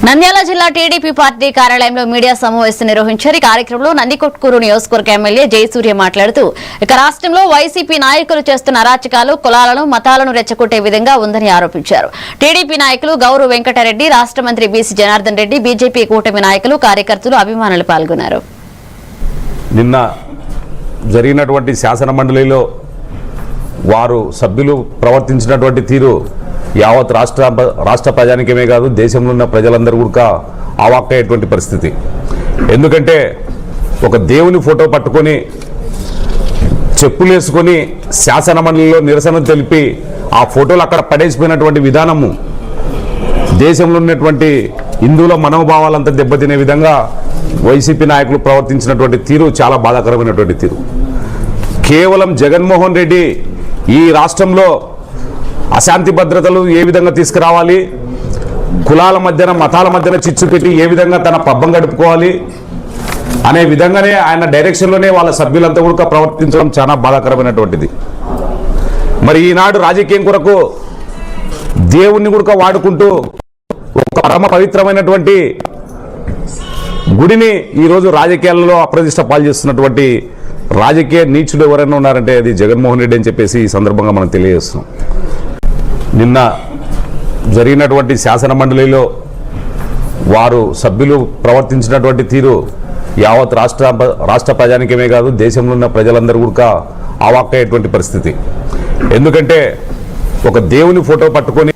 నంద్యాల జిల్లా TDP party కార్యాలయంలో media సమావేశం నిర్వహించారు. ఈ కార్యక్రమంలో నందికొట్కూరు నియోజకవర్గ ఎమ్మెల్యే జయసూర్య మాట్లాడుతూ ఇక రాష్ట్రంలో వైసీపీ నాయకులు చేస్తున్న అరాచకాలు కులాలను మతాలను రెచ్చగొట్టే విధంగా ఉందని ఆరోపించారు. టీడీపీ నాయకులు గౌరవ్ వెంకటరెడ్డి, రాష్ట్ర మంత్రి బీసీ జనార్దన్ రెడ్డి, బీజేపీ కూటమి నాయకులు, కార్యకర్తలు, అభిమానులు పాల్గొన్నారు. నిన్న జరిగినటువంటి శాసన మండలిలో వారు సభ్యులు ప్రవర్తించినటువంటి తీరు యావత్ రాష్ట్ర ప్రజానికమే కాదు, దేశంలో ఉన్న ప్రజలందరూ కూడా అవాక్కయ్యేటువంటి పరిస్థితి. ఎందుకంటే ఒక దేవుని ఫోటో పట్టుకొని చెప్పులు వేసుకొని శాసన మండలిలో నిరసన తెలిపి ఆ ఫోటోలు అక్కడ పడేసిపోయినటువంటి విధానము దేశంలో ఉన్నటువంటి హిందువుల మనోభావాలంతా దెబ్బతినే విధంగా వైసీపీ నాయకులు ప్రవర్తించినటువంటి తీరు చాలా బాధాకరమైనటువంటి తీరు. కేవలం జగన్మోహన్ రెడ్డి ఈ రాష్ట్రంలో అశాంతి భద్రతలు ఏ విధంగా తీసుకురావాలి, కులాల మధ్యన మతాల మధ్యన చిచ్చు పెట్టి ఏ విధంగా తన పబ్బం గడుపుకోవాలి అనే విధంగానే ఆయన డైరెక్షన్లోనే వాళ్ళ సభ్యులంతా కూడా ప్రవర్తించడం చాలా బాధాకరమైనటువంటిది. మరి ఈనాడు రాజకీయం కొరకు దేవుణ్ణి కూడా వాడుకుంటూ ఒక పరమ పవిత్రమైనటువంటి గుడిని ఈరోజు రాజకీయాలలో అప్రతిష్ట పాలు చేస్తున్నటువంటి రాజకీయ నీచులు ఎవరైనా ఉన్నారంటే అది జగన్మోహన్ రెడ్డి అని చెప్పేసి ఈ సందర్భంగా మనం తెలియజేస్తున్నాం. నిన్న జరిగినటువంటి శాసన మండలిలో వారు సభ్యులు ప్రవర్తించినటువంటి తీరు యావత్ రాష్ట్ర ప్రజానికమే కాదు, దేశంలో ఉన్న ప్రజలందరూ కూడా అవాక్కయ్యేటువంటి పరిస్థితి. ఎందుకంటే ఒక దేవుని ఫోటో పట్టుకొని